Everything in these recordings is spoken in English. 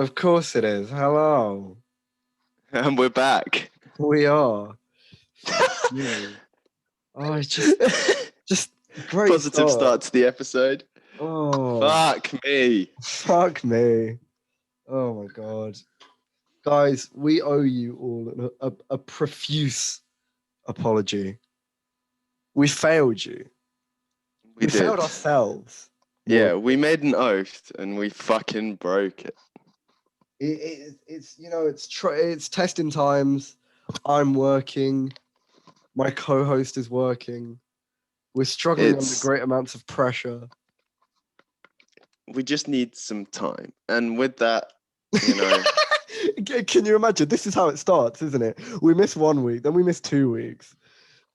Of course it is. Hello. And we're back. We are. Fuck you. Oh, it's just great Positive start to the episode. Oh, Fuck me. fuck me. Oh my God. Guys, we owe you all a profuse apology. We failed you. We did. Failed ourselves. Yeah, we made an oath and we fucking broke it. It's it's testing times. I'm working. My co-host is working. We're struggling under great amounts of pressure. We just need some time. And with that, you know. Can you imagine? This is how it starts, isn't it? We miss 1 week, then we miss 2 weeks.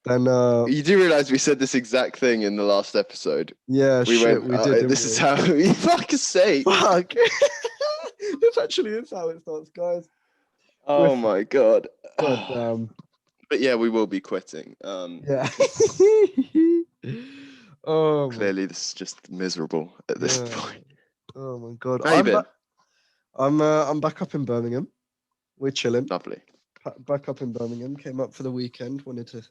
Then you do realize we said this exact thing in the last episode. Yeah, we did. This is how we fuck's sake. Fuck. This actually is how it starts, guys. Oh my God. God damn. But yeah, we will be quitting. Yeah. Oh. Clearly, this is just miserable at this point. Oh my God. How you been? I'm back up in Birmingham. We're chilling. Lovely. Back up in Birmingham. Came up for the weekend. Wanted to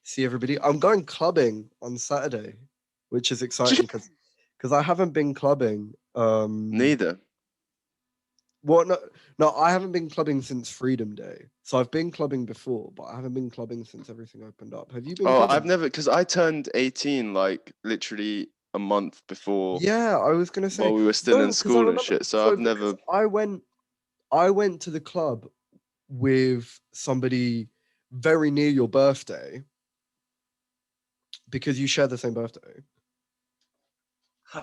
see everybody. I'm going clubbing on Saturday, which is exciting because I haven't been clubbing. Neither. Well, no, I haven't been clubbing since Freedom Day. So I've been clubbing before, but I haven't been clubbing since everything opened up. Have you been? Oh, clubbing? I've never, because I turned 18 like literally a month before. Yeah, I was gonna say. While we were still in school and shit. So I've never. I went to the club with somebody very near your birthday because you share the same birthday.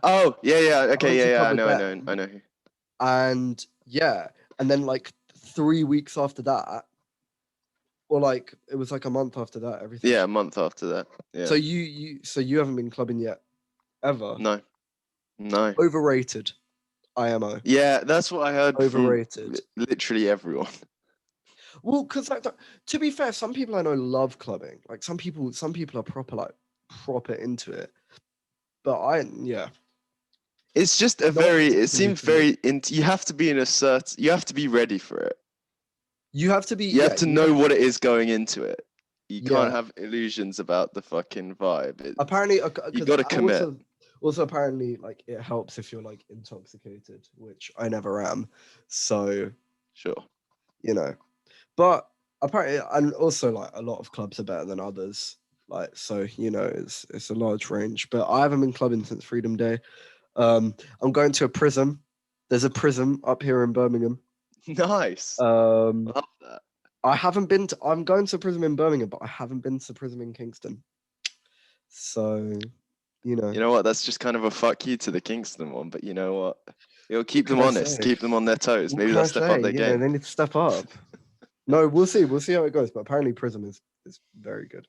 Oh, yeah. Okay, yeah. I know. And yeah, and then like 3 weeks after that, or like it was like a month after that, everything. Yeah, a month after that. Yeah. So you haven't been clubbing yet, ever? No. Overrated. IMO. Yeah, that's what I heard. Overrated. From literally everyone. Well, because like, to be fair, some people I know love clubbing. Like some people are proper into it. But it's just it seems very, you have to be you have to be ready for it. You have to be, you have to know what it is going into it. You can't have illusions about the fucking vibe. Apparently, you got to commit. Also, apparently, like it helps if you're like intoxicated, which I never am. So, sure. But apparently, and also like a lot of clubs are better than others. Like, so, it's a large range, but I haven't been clubbing since Freedom Day. I'm going to a Prism. There's a Prism up here in Birmingham. Nice. Love that. I'm going to Prism in Birmingham, but I haven't been to Prism in Kingston. So, You know what? That's just kind of a fuck you to the Kingston one, but you know what? It'll keep them honest, keep them on their toes. Maybe they'll step up their game. They need to step up. No, we'll see. We'll see how it goes. But apparently Prism is very good.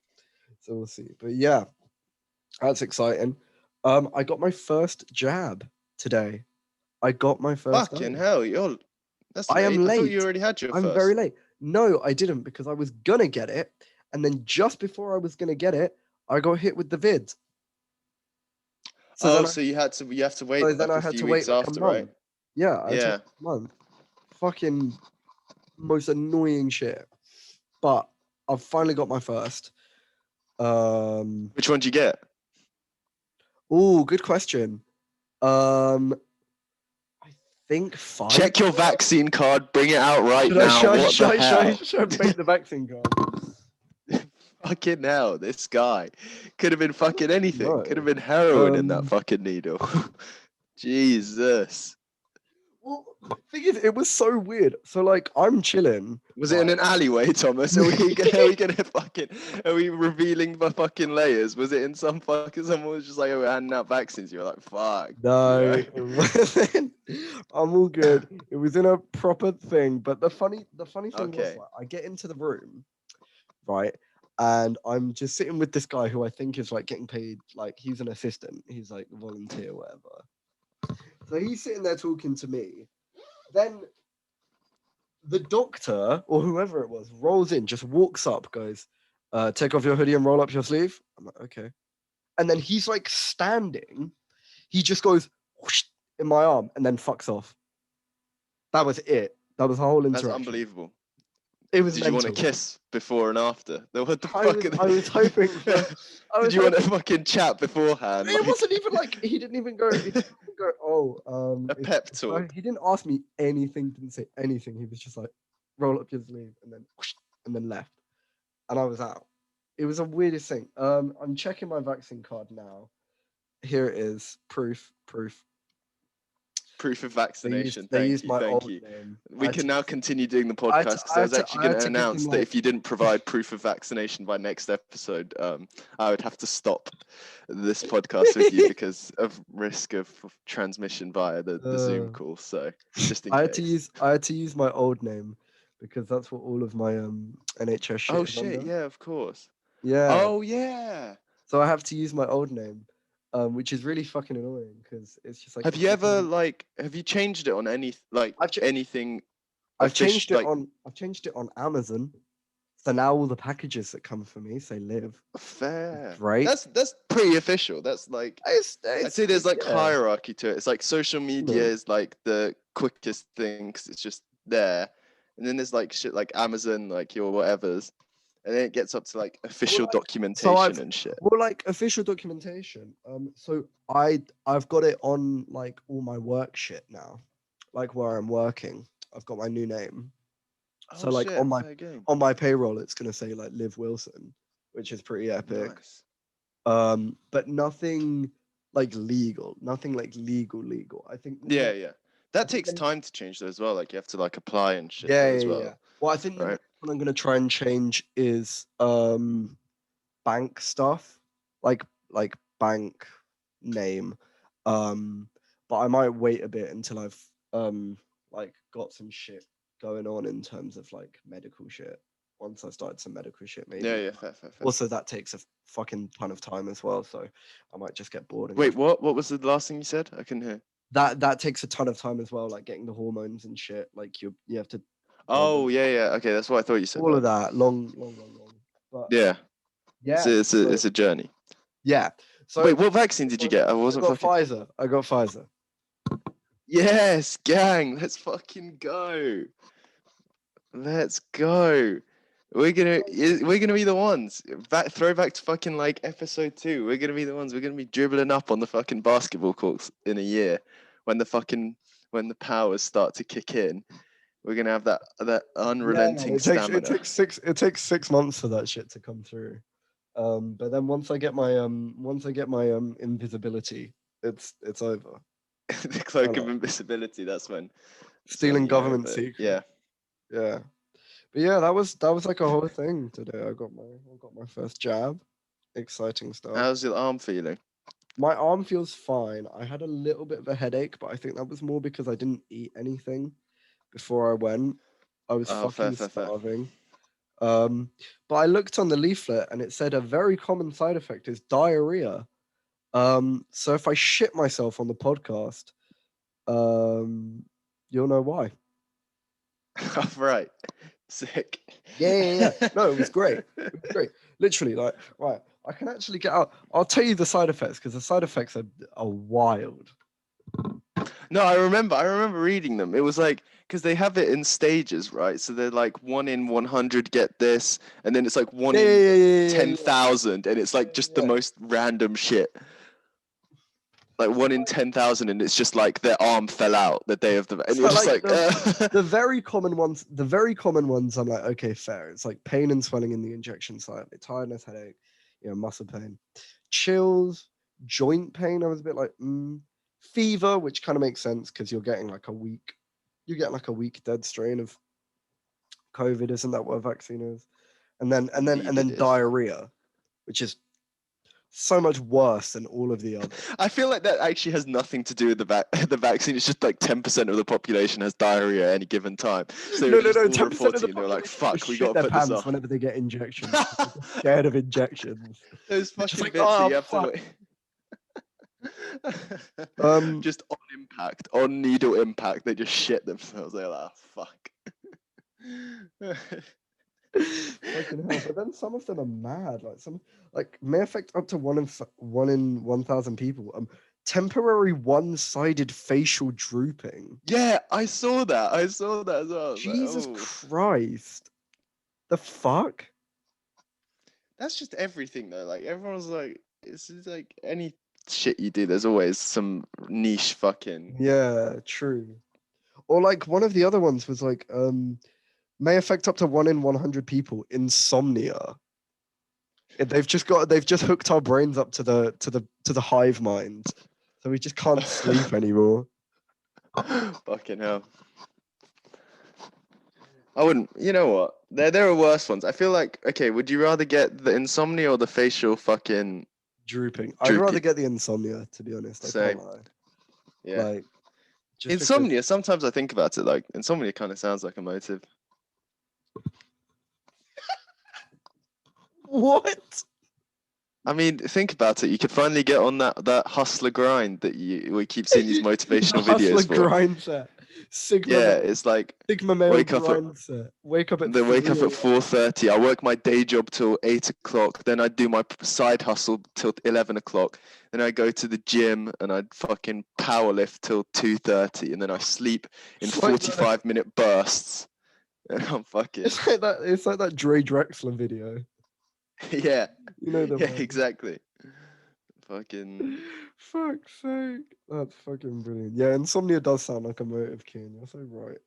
So we'll see. But yeah, that's exciting. I got my first jab today. I got my first. Fucking hell, that's late. I am late. I thought you already had your first. I'm very late. No, I didn't, because I was gonna get it, and then just before I was gonna get it, I got hit with the vid. So you have to wait. So then I had to wait after, right? Yeah. A month. Fucking most annoying shit. But I've finally got my first. Which one did you get? Oh, good question. I think 5. Check your vaccine card. Bring it out right now. Should I bring the vaccine card? Fucking hell, this guy could have been fucking anything. No. Could have been heroin in that fucking needle. Jesus. Well, the thing is, it was so weird. So, like, I'm chilling. Was it in an alleyway, Thomas? Are we revealing the fucking layers? Was it in some fucking, someone was just like, oh, we're handing out vaccines? You were like, fuck. No, it wasn't. I'm all good. It was in a proper thing. But the funny thing was, like, I get into the room, right? And I'm just sitting with this guy who I think is like getting paid, like he's an assistant. He's like a volunteer, whatever. So he's sitting there talking to me. Then the doctor or whoever it was rolls in, just walks up, goes, take off your hoodie and roll up your sleeve. I'm like, okay. And then he's like standing. He just goes whoosh, in my arm and then fucks off. That was it. That was the whole interaction. That's unbelievable. It was Did mental. you want to kiss before and after? What the fuck? I was hoping for. Did you want to fucking chat beforehand? It wasn't even like he didn't even go. A pep talk. He didn't ask me anything. Didn't say anything. He was just like, roll up your sleeve and then left, and I was out. It was the weirdest thing. I'm checking my vaccine card now. Here it is. Proof. Proof of vaccination. They Thank used you. my Thank old you. name. We can now continue doing the podcast because I was actually going to announce that if you didn't provide proof of vaccination by next episode, I would have to stop this podcast with you because of risk of transmission via the Zoom call. So just in case. I had to use my old name because that's what all of my NHS shit. Oh is shit! under. Yeah, of course. Yeah. Oh yeah. So I have to use my old name. Which is really fucking annoying because it's just like. Have you ever have you changed it on anything? I've changed it on Amazon. So now all the packages that come for me say Liv. Fair. Right. That's pretty official. That's like I'd say there's like hierarchy to it. It's like social media is like the quickest thing because it's just there, and then there's like shit like Amazon, like your whatever's. And then it gets up to like official documentation and shit. Well, like official documentation. So I've got it on like all my work shit now, like where I'm working. I've got my new name. So like on my payroll, it's gonna say like Liv Wilson, which is pretty epic. Nice. But nothing like legal. Nothing like legal. I think. Yeah. That takes time to change though as well. Like you have to like apply and shit as well. Yeah. Well, I think what I'm gonna try and change is bank stuff, like bank name. But I might wait a bit until I've like got some shit going on in terms of like medical shit. Once I started some medical shit, maybe. Yeah, fair. Also, that takes a fucking ton of time as well, so I might just get bored. Wait, what? What was the last thing you said? I couldn't hear. That takes a ton of time as well, like getting the hormones and shit. Like you have to. Oh yeah. Okay, that's what I thought you said. All of that, long. But, yeah. It's a journey. Yeah. So wait, what vaccine did you get? I wasn't. Pfizer. I got Pfizer. Yes, gang. Let's fucking go. Let's go. We're gonna be the ones. Throwback to fucking like episode 2. We're gonna be the ones. We're gonna be dribbling up on the fucking basketball courts in a year when the powers start to kick in. We're gonna have that unrelenting stamina. It takes 6 months for that shit to come through. But then once I get my invisibility, it's over. The cloak of invisibility. That's when stealing government secrets. Yeah. But yeah, that was like a whole thing today. I got my first jab. Exciting stuff. How's your arm feeling? My arm feels fine. I had a little bit of a headache, but I think that was more because I didn't eat anything before I went. I was starving. But I looked on the leaflet and it said a very common side effect is diarrhea. So if I shit myself on the podcast, you'll know why. Right. Sick. Yeah. No, it was great. Literally, like, right. I can actually get out. I'll tell you the side effects because the side effects are wild. No, I remember reading them. It was like because they have it in stages, right? So they're like 1 in 100 get this, and then it's like 1 in 10,000, and it's like just the most random shit. Like 1 in 10,000, and it's just like their arm fell out the day of the. And you're just like the very common ones. The very common ones. I'm like, okay, fair. It's like pain and swelling in the injection site, tiredness, headache, muscle pain, chills, joint pain. I was a bit like, fever, which kind of makes sense because you're getting like a week dead strain of COVID. Isn't that what a vaccine is? And then diarrhea, which is so much worse than all of the others. I feel like that actually has nothing to do with the vaccine. It's just like 10% of the population has diarrhea at any given time. So no. 10% of the they're like, "Fuck, we got to put this off." Whenever they get injections, scared of injections. Those fucking like, bits that you have to. Just on needle impact, they just shit themselves. They're like, oh, "Fuck." Fucking hell. But then some of them are mad. Like some may affect up to one in 1,000 people. temporary one-sided facial drooping. Yeah, I saw that. I saw that as well. I was like, Jesus oh. Christ. The fuck? That's just everything though. Like everyone's like, it's just like any shit you do. There's always some niche fucking. Yeah, true. Or like one of the other ones was like, may affect up to 1 in 100 people. Insomnia. They've just hooked our brains up to the hive mind, so we just can't sleep anymore. Fucking hell. I wouldn't. You know what? There are worse ones. I feel like, okay, would you rather get the insomnia or the facial fucking Drooping. I'd rather get the insomnia, to be honest. I Same. can't lie. Yeah. Like just Insomnia. Sometimes I think about it. Like insomnia kind of sounds like a motive. What? I mean, think about it. You could finally get on that hustler grind that we keep seeing these motivational videos hustler for. grind set. Sigma. Yeah, it's like Sigma male wake up grind set. Wake up at. They wake up at 4:30. I work my day job till 8 o'clock. Then I do my side hustle till 11 o'clock. Then I go to the gym and I fucking power lift till 2:30. And then I sleep in 45-minute bursts. And I'm fucking. It's like that Dre Drexler video. Yeah. You know the one. Exactly. Fucking. Fuck's sake. That's fucking brilliant. Yeah, insomnia does sound like a motive, Keen. You're so right.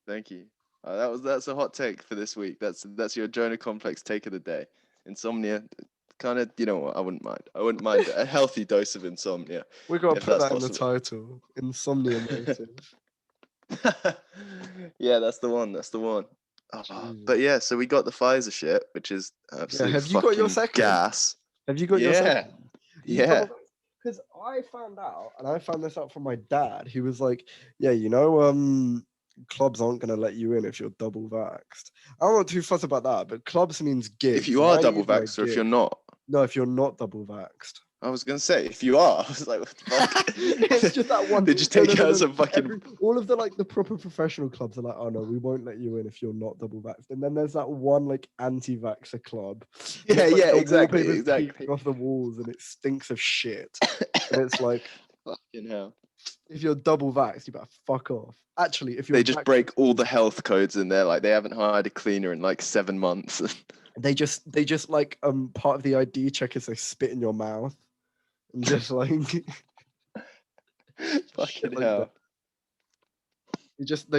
Thank you. That's a hot take for this week. That's your Jonah complex take of the day. Insomnia, kind of. You know what? I wouldn't mind a healthy dose of insomnia. We gotta put that in the title. Insomnia motive. Yeah, that's the one. But yeah, so we got the Pfizer shit, which is absolutely have you got your second? Gas. Have you got your second? Yeah. Because I found out, and I found this out from my dad. He was like, "Yeah, you know, clubs aren't gonna let you in if you're double vaxxed." I'm not too fussed about that, but clubs means gigs. If you are double vaxxed, or if you're not. No, if you're not double vaxxed. I was gonna say, if you are, I was like, what the fuck? It's just that one. They just take it as a fucking. All of the proper professional clubs are like, oh no, we won't let you in if you're not double vaxxed. And then there's that one like anti-vaxxer club. Yeah, like, exactly. Off the walls, and it stinks of shit. And it's like, fucking hell. If you're double vaxxed, you better fuck off. Actually, if you're they just break all the health codes in there, like they haven't hired a cleaner in like 7 months. They just like part of the ID check is they spit in your mouth. And just like fucking hell. They just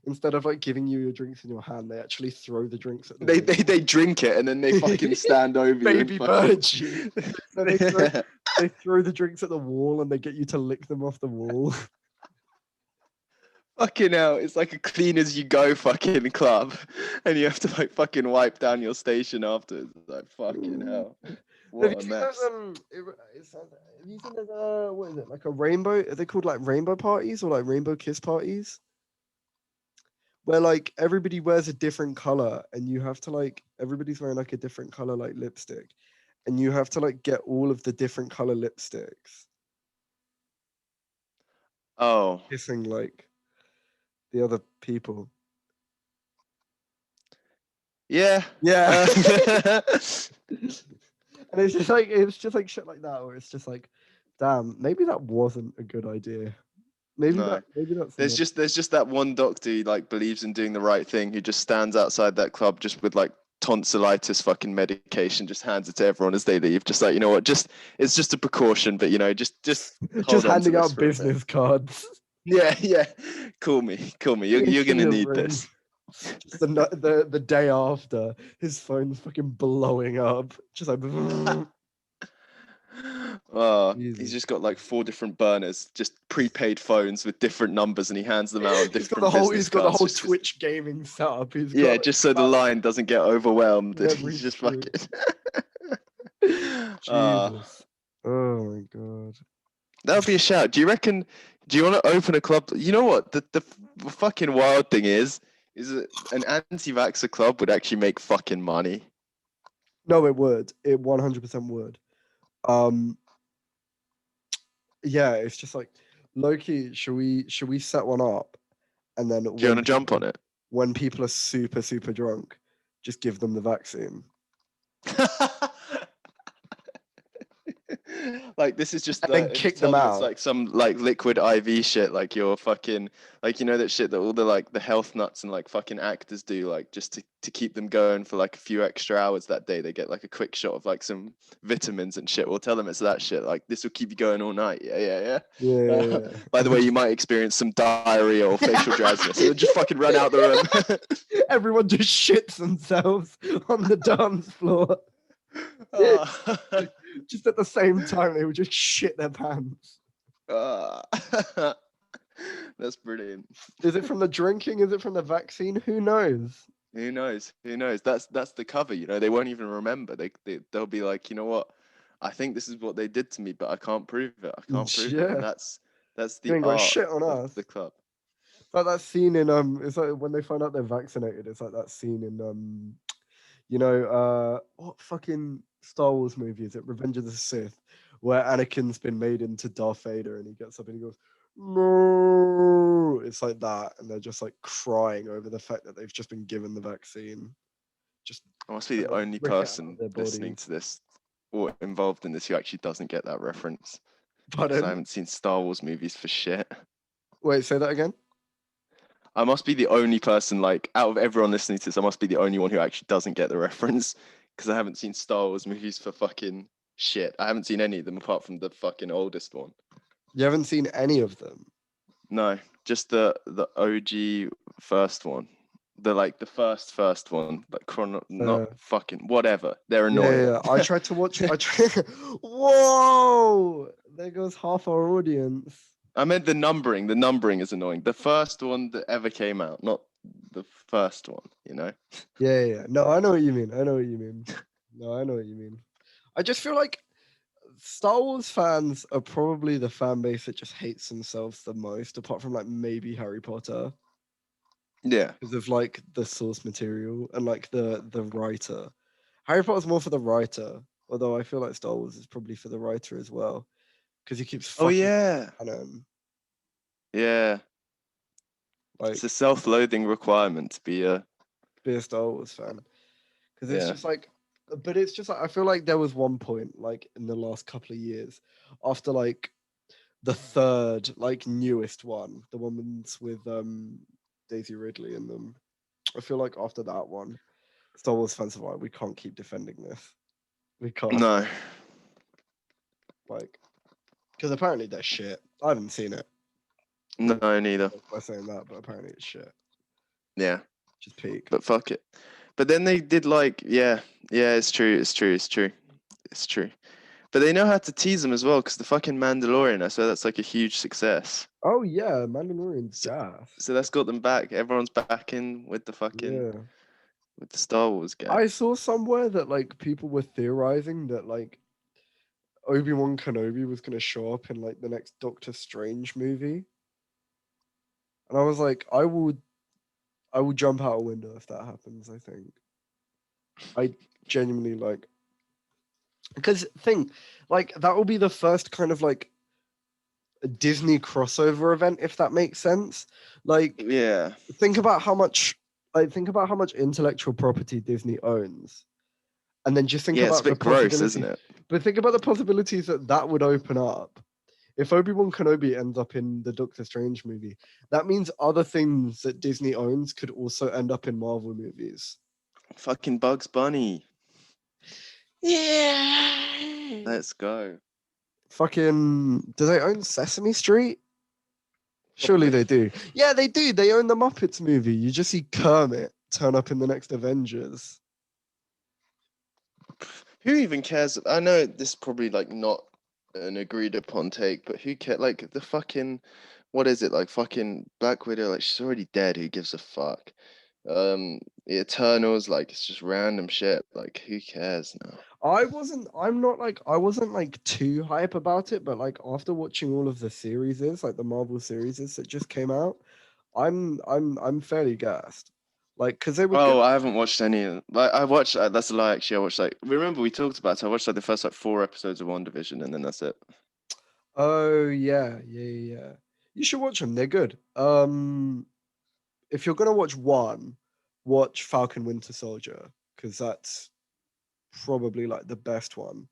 instead of like giving you your drinks in your hand, they actually throw the drinks at they drink it and then they fucking stand over you. Baby bird you. They throw the drinks at the wall and they get you to lick them off the wall. Fucking hell, it's like a clean as you go fucking club. And you have to like fucking wipe down your station afterwards. It's like fucking hell. What a mess. Have you seen there's what is it, like a rainbow? Are they called like rainbow parties or like rainbow kiss parties? Where like everybody wears a different color and you have to like, everybody's wearing like a different color like lipstick. And you have to like get all of the different color lipsticks. Oh. Kissing like the other people. Yeah. Yeah. And it's just like shit like that, where it's just like, damn, maybe that wasn't a good idea. Maybe that's there's just that one doctor who like believes in doing the right thing, who just stands outside that club just with like tonsillitis fucking medication, just hands it to everyone as they leave, just like, you know what, it's just a precaution, but you know, just handing out business cards. Yeah. Call me. You're gonna need this. Just the day after, his phone's fucking blowing up. Just like he's just got like 4 different burners, just prepaid phones with different numbers, and he hands them out on different He's got the whole Twitch gaming setup. Just so the line doesn't get overwhelmed. He's just fucking Jesus. Oh my god. That would be a shout. Do you want to open a club? You know what? The fucking wild thing is that an anti-vaxxer club would actually make fucking money. No, it would. It 100% would. Yeah, it's just like, low-key, should we set one up? And then do you want to jump on it? When people are super, super drunk, just give them the vaccine. Like this is just and then the kick them tell them it's out. like some like liquid IV shit, like you're fucking like you know that shit that all the like the health nuts and like fucking actors do, like just to keep them going for like a few extra hours that day. They get like a quick shot of like some vitamins and shit. We'll tell them it's that shit. Like this will keep you going all night. Yeah. Yeah. By the way, you might experience some diarrhea or facial drowsiness, and then just fucking run out the room. Everyone just shits themselves on the dance floor. Oh. Just at the same time, they would just shit their pants. That's brilliant. Is it from the drinking? Is it from the vaccine? Who knows? Who knows? Who knows? That's the cover. You know, they won't even remember. They'll be like, you know what? I think this is what they did to me, but I can't prove it. I can't prove it. And Yeah. that's You the ain't got art shit on of us. the club. Like that scene in it's like when they find out they're vaccinated, it's like that scene in what fucking Star Wars movie is it? Revenge of the Sith, where Anakin's been made into Darth Vader and he gets up and he goes, "No." It's like that, and they're just like crying over the fact that they've just been given the vaccine. Just I must be the only rip it out of person their listening bodies. to this or involved in this who actually doesn't get that reference. Because I Pardon? haven't seen Star Wars movies for shit. Wait, say that again. I must be the only person, like, out of everyone listening to this, I must be the only one who actually doesn't get the reference. Because I haven't seen Star Wars movies for fucking shit. I haven't seen any of them apart from the fucking oldest one. You haven't seen any of them? No, just the OG first one. The first one, like not fucking whatever. They're annoying. Yeah. I tried to watch. Whoa! There goes half our audience. I meant the numbering. The numbering is annoying. The first one that ever came out, not the first one. You know. Yeah. No, I know what you mean. No, I know what you mean. I just feel like Star Wars fans are probably the fan base that just hates themselves the most, apart from like maybe Harry Potter. Yeah. Because of like the source material and like the writer. Harry Potter's more for the writer, although I feel like Star Wars is probably for the writer as well. Because he keeps fucking Yeah. Yeah. Like It's a self-loathing requirement to be a Star Wars fan. Because it's just like, but it's just like, I feel like there was one point, like in the last couple of years, after like the third, like newest one, the ones with Daisy Ridley in them. I feel like after that one, Star Wars fans are like, we can't keep defending this. We can't. No. Like, because apparently they're shit. I haven't seen it. No, neither. By saying that, but apparently it's shit. Yeah. Just peak. But fuck it. But then they did like, yeah, it's true. But they know how to tease them as well, because the fucking Mandalorian, I swear that's like a huge success. Oh yeah, Mandalorian's gas. So that's got them back. Everyone's back in with the fucking with the Star Wars guy. I saw somewhere that like people were theorizing that like Obi-Wan Kenobi was gonna show up in like the next Doctor Strange movie. And I was like, I will jump out a window if that happens, I think. I genuinely like, because like that will be the first kind of like a Disney crossover event, if that makes sense. Like, yeah, think about how much intellectual property Disney owns, and then just think it's about a bit gross, isn't it? But think about the possibilities that would open up. If Obi-Wan Kenobi ends up in the Doctor Strange movie, that means other things that Disney owns could also end up in Marvel movies. Fucking Bugs Bunny. Yeah. Let's go. Fucking, do they own Sesame Street? Surely they do. Yeah, they do. They own the Muppets movie. You just see Kermit turn up in the next Avengers. Who even cares? I know this is probably like not an agreed upon take, but who cares? Like the fucking, what is it? Like fucking Black Widow, like she's already dead. Who gives a fuck? The Eternals, like it's just random shit. Like who cares now? I wasn't like too hype about it, but like after watching all of the series, like the Marvel series that just came out, I'm fairly gassed. Like, because they were good. I haven't watched any of them. Like I watched. That's a lie. Actually, I watched like. Remember we talked about it. I watched like the first like 4 episodes of WandaVision, and then that's it. Oh yeah. You should watch them. They're good. If you're gonna watch one, watch Falcon Winter Soldier, because that's probably like the best one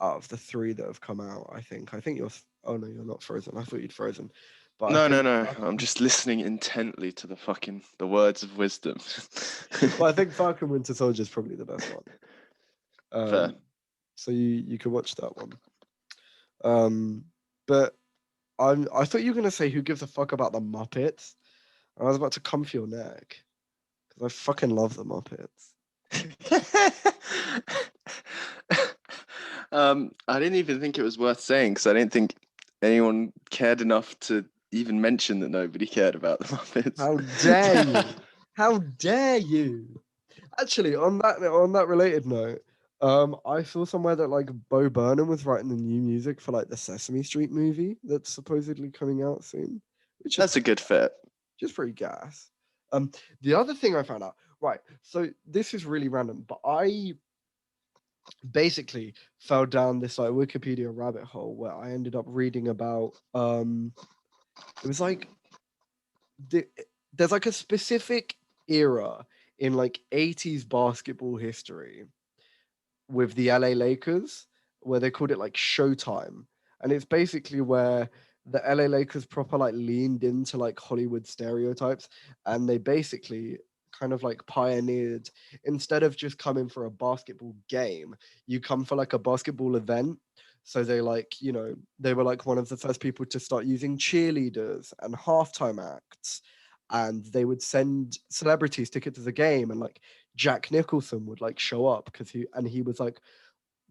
out of the three that have come out. I think. You're. Oh no, you're not frozen. I thought you'd frozen. But No, no, no. I'm just listening intently to the words of wisdom. Well, I think Falcon Winter Soldier is probably the best one. Fair. So you could watch that one. But I thought you were gonna say who gives a fuck about the Muppets. I was about to come for your neck because I fucking love the Muppets. I didn't even think it was worth saying because I didn't think anyone cared enough to even mention that nobody cared about the Muppets. How dare you? How dare you? Actually, on that related note, I saw somewhere that like Bo Burnham was writing the new music for like the Sesame Street movie that's supposedly coming out soon. That's a good fit. Just pretty gas. The other thing I found out, right? So this is really random, but I basically fell down this like Wikipedia rabbit hole where I ended up reading about it was like there's like a specific era in like 80s basketball history with the LA Lakers where they called it like Showtime. And it's basically where the LA Lakers proper like leaned into like Hollywood stereotypes and they basically kind of like pioneered, instead of just coming for a basketball game, you come for like a basketball event. So they like, they were like one of the first people to start using cheerleaders and halftime acts. And they would send celebrities tickets to the game, and like Jack Nicholson would like show up because he was like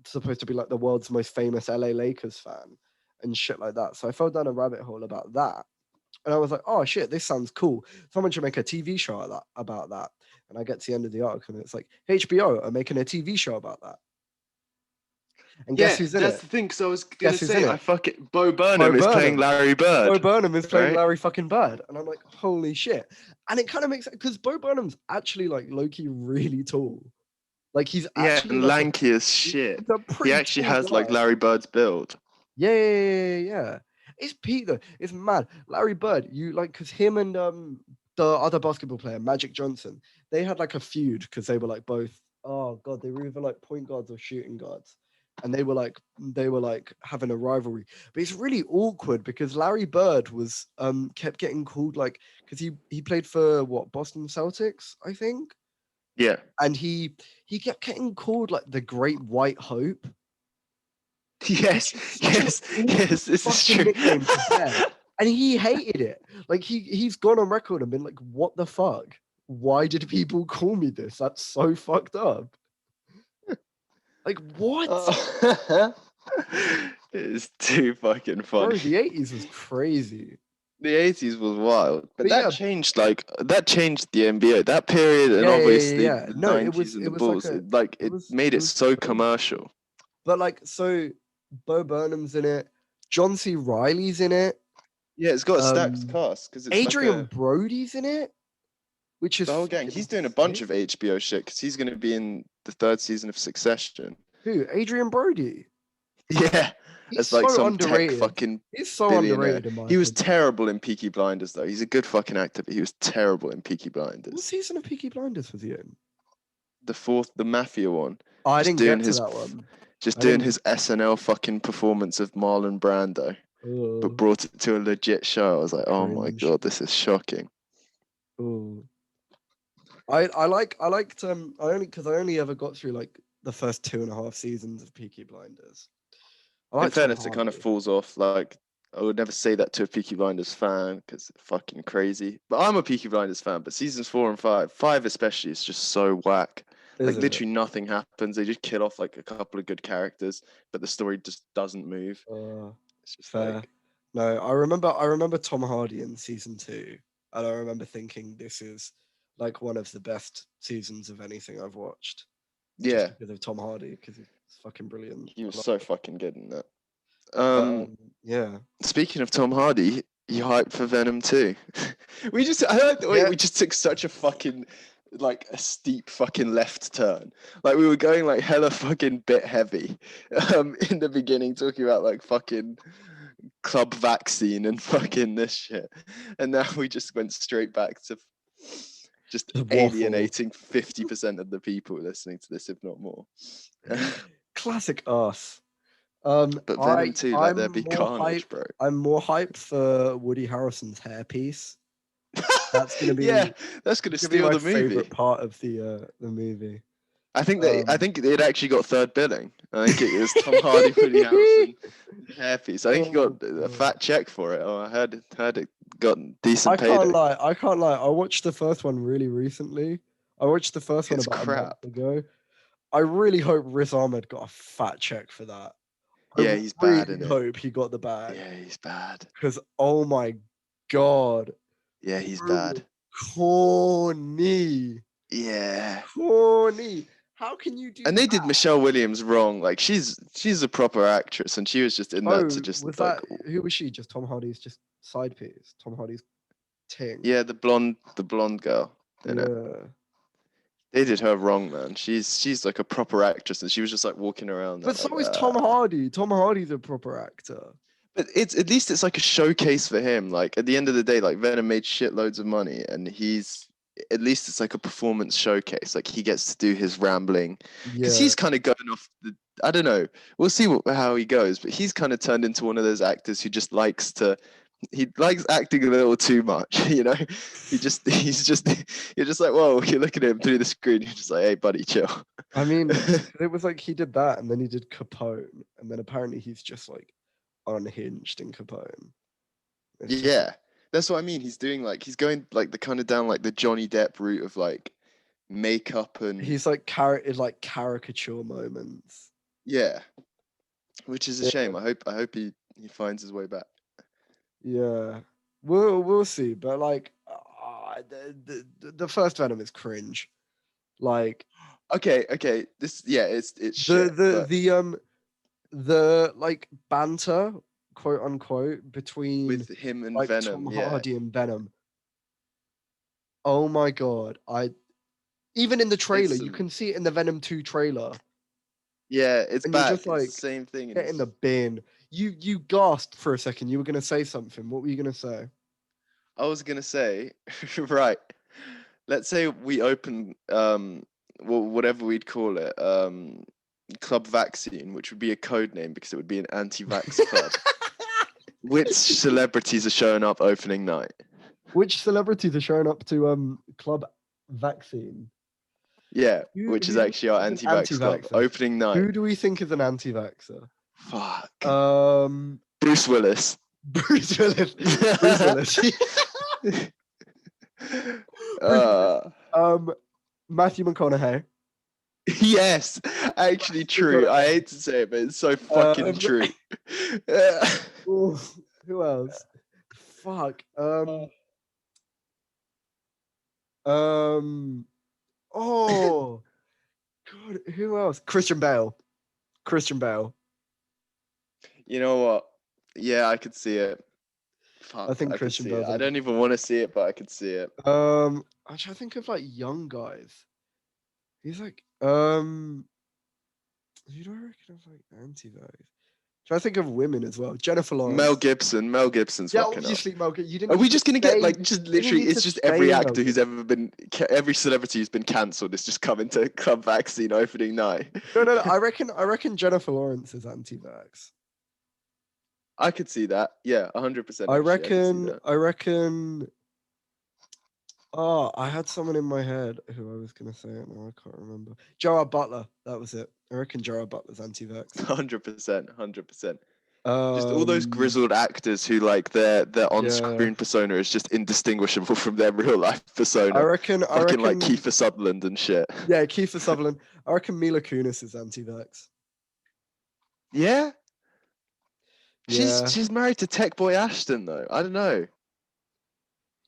supposed to be like the world's most famous LA Lakers fan and shit like that. So I fell down a rabbit hole about that. And I was like, oh shit, this sounds cool. Someone should make a TV show about that. And I get to the end of the article and it's like, HBO are making a TV show about that. And guess who's in it? That's the thing. Because I was gonna say, Bo Bo Burnham is playing Burnham. Larry Bird. Bo Burnham is playing right? Larry fucking Bird, and I'm like, holy shit! And it kind of makes sense because Bo Burnham's actually like low-key really tall. Like he's actually and like lanky as shit. He actually has guy. like Larry Bird's build. Yeah. It's Pete though. It's mad. Larry Bird, you like because him and the other basketball player, Magic Johnson, they had like a feud because they were like both. Oh god, they were either like point guards or shooting guards. And they were like having a rivalry. But it's really awkward because Larry Bird was kept getting called like because he played for what, Boston Celtics, I think. Yeah. And he kept getting called like the Great White Hope. Yes. This is true. And he hated it. Like he's gone on record and been like, what the fuck? Why did people call me this? That's so fucked up. Like what? It's too fucking funny. Bro, the 80s was crazy. The 80s was wild, but that changed the NBA. That period, and obviously the 90s and the Bulls, it made it so commercial. But like, so Bo Burnham's in it, John C. Reilly's in it. Yeah, it's got a stacked cast because Adrian Brody's in it, which is the whole gang. He's doing a bunch of HBO shit because he's going to be in the 3rd season of Succession. Who? Adrian Brody? Yeah. It's like some underrated. Tech fucking He's so billionaire. underrated. He was terrible in Peaky Blinders, though. He's a good fucking actor, but he was terrible in Peaky Blinders. What season of Peaky Blinders was he in? The 4th, the Mafia one. Oh, I didn't get to that one. Just doing his SNL fucking performance of Marlon Brando, but brought it to a legit show. I was like, oh my god, this is shocking. Oh, I only ever got through like the first 2.5 seasons of Peaky Blinders. In fairness, it kind of falls off. Like, I would never say that to a Peaky Blinders fan because it's fucking crazy. But I'm a Peaky Blinders fan. But seasons 4 and 5 especially, is just so whack. Like literally nothing happens. They just kill off like a couple of good characters, but the story just doesn't move. It's just fair. No, I remember Tom Hardy in season 2, and I remember thinking this is like one of the best seasons of anything I've watched. Yeah, just because of Tom Hardy, because he's fucking brilliant. He was so fucking good in that. Yeah. Speaking of Tom Hardy, you hyped for Venom 2. We just took such a fucking like a steep fucking left turn. Like we were going like hella fucking bit heavy in the beginning, talking about like fucking club vaccine and fucking this shit, and now we just went straight back to just alienating 50% of the people listening to this, if not more. Classic us. But Venom 2, let there be carnage, bro. I'm more hyped for Woody Harrelson's hairpiece. That's gonna be that's gonna steal my the movie. favorite part of the movie. I think it actually got third billing. I think it was Tom Hardy, Woody Harrelson, hairpiece. I think he got a fat check for it. Oh, I heard it got decent payday. I can't lie. I watched the first one really recently. I watched the first one about a month ago. I really hope Riz Ahmed got a fat check for that. Yeah, he's bad in it. I hope he got the bag. Yeah, he's bad. Because oh my god. Yeah, he's bad. Corny. Yeah. Corny. How can you do? And they did Michelle Williams wrong. Like she's a proper actress, and she was just in that to just. Was like, that who was she? Just Tom Hardy's just side piece. Tom Hardy's ting. Yeah, the blonde girl. Yeah. They did her wrong, man. She's like a proper actress, and she was just like walking around. But so is Tom Hardy. Tom Hardy's a proper actor. But at least it's like a showcase for him. Like at the end of the day, like Venom made shitloads of money, and at least it's like a performance showcase. Like he gets to do his rambling because he's kind of going off the. I don't know. We'll see how he goes, but he's kind of turned into one of those actors who just likes acting a little too much, you know. You're just like, whoa, you look at him through the screen, you're just like, hey buddy, chill. I mean, it was like he did that and then he did Capone, and then apparently he's just like unhinged in Capone. Yeah, that's what I mean. He's going like the kind of down like the Johnny Depp route of like makeup, and he's like caricature moments. Yeah, which is a shame. I hope he finds his way back. Yeah, we'll see. But like, the first Venom is cringe. Like, okay, it's shit, the like banter, quote unquote, between with him and like Venom, Tom Hardy and Venom. Oh my god! Even in the trailer, you can see it in the Venom 2 trailer. Yeah, it's and back. Just, like, it's the same thing. Get in the bin. You gasped for a second. You were gonna say something. What were you gonna say? I was gonna say, right. Let's say we open whatever we'd call it, Club Vaccine, which would be a code name because it would be an anti-vax club. Which celebrities are showing up opening night? Which celebrities are showing up to Club Vaccine? Yeah, which is actually our anti-vax club opening night. Who do we think is an anti-vaxxer? Fuck. Bruce Willis. Bruce Willis. Matthew McConaughey. Yes, actually true. I hate to say it, but it's so fucking true. Who else? Fuck. Oh God, who else? Christian Bale. You know what? Yeah, I could see it. Fuck, I think Christian Bale. I don't even want to see it, but I could see it. I'm trying to think of like young guys. He's like, who do I reckon of like anti-vax? Try to think of women as well. Jennifer Lawrence. Mel Gibson's obviously Mel Gibson. You didn't. Are we just gonna get like just literally? It's just every actor who's ever been, every celebrity who's been cancelled is just coming to Club Vaccine opening night. No. I reckon Jennifer Lawrence is anti-vax. I could see that. Yeah, 100%. I reckon. Oh, I had someone in my head who I was gonna say it now. I can't remember. Gerard Butler. That was it. I reckon Gerard Butler's anti-vax. 100%. Just all those grizzled actors who like their on-screen persona is just indistinguishable from their real life persona. I reckon like Kiefer Sutherland and shit. Yeah, Kiefer Sutherland. I reckon Mila Kunis is anti-vax. Yeah. She's married to Tech Boy Ashton though. I don't know.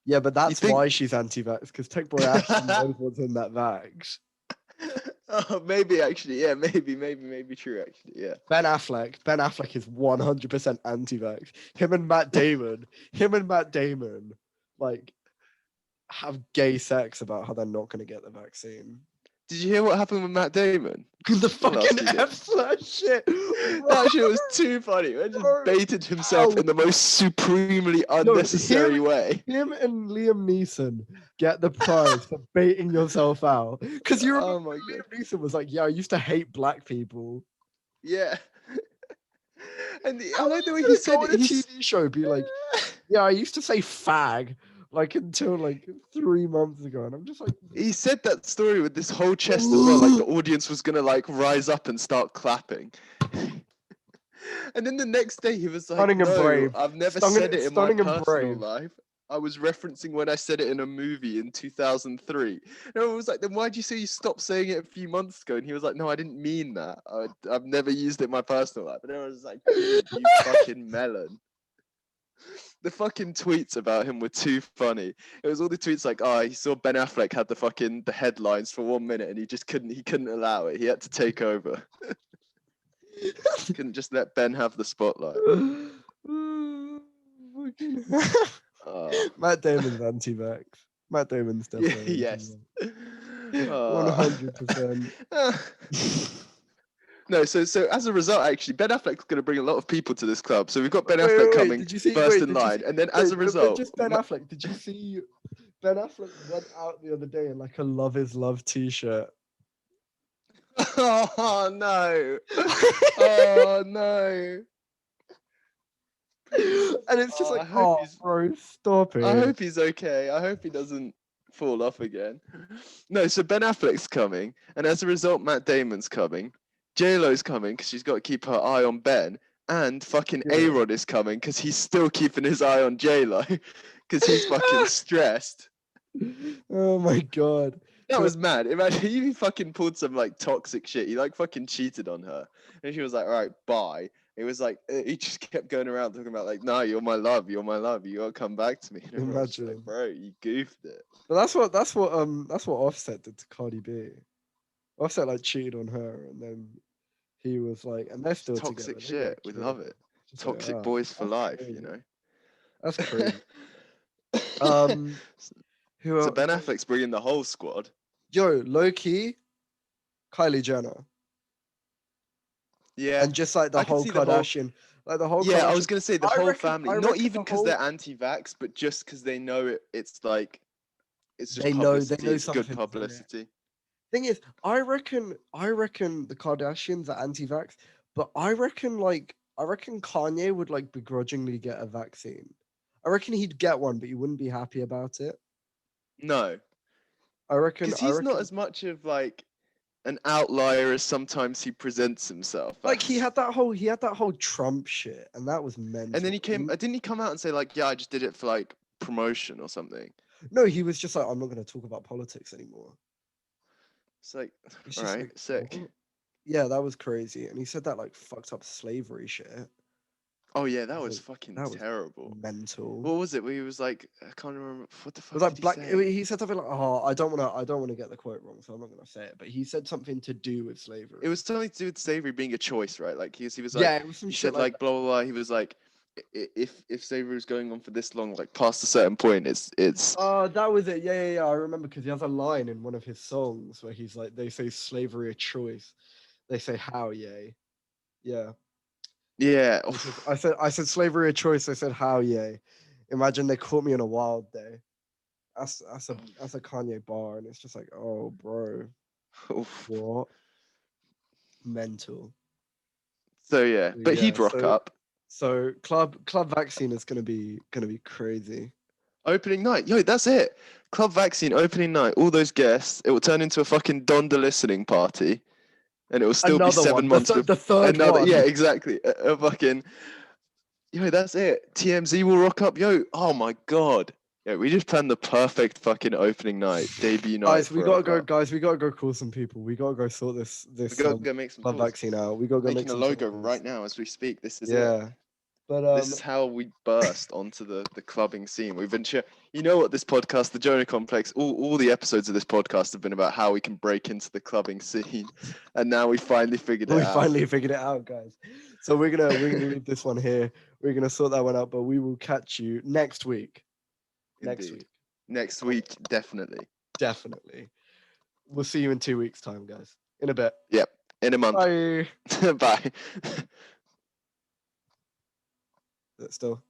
Yeah, but that's why she's anti-vax, because Tech Boy Ashton knows what's in that vax. Oh, maybe actually, yeah, maybe true actually, yeah. Ben Affleck is 100% anti-vax. Him and Matt Damon, like, have gay sex about how they're not going to get the vaccine. Did you hear what happened with Matt Damon? The fucking F-slash shit. That shit was too funny. He just baited himself in the most supremely unnecessary way. Him and Liam Neeson get the prize for baiting yourself out. Because you remember Liam Neeson was like, yeah, I used to hate black people. Yeah. And I How like the are way you he gonna said go it. on a TV show be like, yeah, I used to say fag like until like 3 months ago, and I'm just like, He said that story with this whole chest as well, like the audience was gonna like rise up and start clapping. And then the next day he was like, Stunning and "No, brave, I've never said it in my stunning and personal brave. life. I was referencing when I said it in a movie in 2003." And everyone was like, "Then why'd you say you stopped saying it a few months ago?" And he was like, "No, I didn't mean that. I've never used it in my personal life." And everyone was like, "Dude, you fucking melon." The fucking tweets about him were too funny. It was all the tweets like, "Oh, he saw Ben Affleck had the headlines for 1 minute, and he couldn't allow it. He had to take over. Couldn't just let Ben have the spotlight." Matt Damon's anti-vax. Matt Damon's Yeah, definitely yes. anti-vax. 100%. No, so as a result, actually, Ben Affleck's going to bring a lot of people to this club. So we've got Ben Wait, Affleck wait, wait. coming Did you see? first Wait, in did you line, see? and then as Wait, a but result, just Ben Affleck. Did you see? Ben Affleck went out the other day in like a "Love Is Love" t-shirt. Oh no! Oh no! And it's just like, I hope oh, he's. bro, stop I it. hope he's okay. I hope he doesn't fall off again. No, so Ben Affleck's coming, and as a result, Matt Damon's coming. J-Lo's coming because she's got to keep her eye on Ben, and fucking Yeah. A-Rod is coming because he's still keeping his eye on J-Lo because he's fucking stressed. Oh my god. That So was mad. Imagine he fucking pulled some like toxic shit. He like fucking cheated on her, and she was like, "All right, bye." It was like he just kept going around talking about like, "No, you're my love. You're my love. You gotta come back to me." And everyone was just like, imagine. "Bro, you goofed it." But that's what Offset did to Cardi B. Offset like cheated on her, and then he was like, and they're still together. Toxic They got a shit. We kid. love it. Just like, Toxic boys for that's life, you crazy. know. That's crazy. Um, who? So Ben Affleck's bringing the whole squad. Yo, low key, Kylie Jenner, Yeah, and just like the I can whole see the whole. Kardashian, like the whole Yeah, I was Kardashian. gonna say the I whole reckon, family. I Not reckon even the because whole. they're anti-vax, but just because they know it. It's like, it's just They know publicity. It's good something. publicity. Thing is, I reckon the Kardashians are anti-vax, but I reckon Kanye would like begrudgingly get a vaccine. I reckon he'd get one, but he wouldn't be happy about it. No, I reckon. because I he's not reckon. as much of like an outlier as sometimes he presents himself Like he as. had that whole Trump shit, and that was And then mental. he came. Didn't he come out and say like, "Yeah, I just did it for like promotion or something"? No, he was just like, I'm not going to talk about politics anymore. It's like, It's all just right, like, sick. what? Yeah, that was crazy. And he said that like fucked up slavery shit. Oh yeah, that It's was like, fucking that was terrible. mental. What was it? Where he was like, I can't remember. What the It was fuck did like he black. say? He said something like, "Oh, I don't wanna get the quote wrong, so I'm not gonna say it." But he said something to do with slavery. It was something to do with slavery being a choice, right? Like he was Yeah, like, it was some he shit said like like that. blah blah blah. He was like, if slavery was going on for this long, like past a certain point, it's. That was it. Yeah, yeah, yeah. I remember because he has a line in one of his songs where he's like, "They say slavery a choice. They say how, yay." Yeah. Yeah. I said slavery a choice. I said how, yay. Imagine they caught me on a wild day. That's a Kanye bar, and it's just like, oh, bro, Oof. what mental. So yeah, but Yeah. he'd rock up. So club vaccine is gonna be crazy. Opening night, yo, that's it. Club vaccine opening night. All those guests. It will turn into a fucking Donda listening party, and it will still be Another 7 months the before third another. one. Yeah, exactly. A fucking. Yo, that's it. TMZ will rock up. Yo, oh my god. Yeah, we just planned the perfect fucking opening night, debut night Guys, we for our gotta go. club. Guys, we gotta go call some people. We gotta go sort We gotta go make some club calls. vaccine out. We gotta go Making make a some logo selfies. right now as we speak. This is it. Yeah, but This is how we burst onto the clubbing scene. We've been you know what, this podcast, the Jonah Complex, all the episodes of this podcast have been about how we can break into the clubbing scene, and now we finally figured it we out. finally figured it out, guys. So we're gonna leave this one here. We're gonna sort that one out, but we will catch you next week. Indeed. Next week, definitely. Definitely. We'll see you in 2 weeks' time, guys. In a bit. Yep. In a month. Bye. Bye. Still.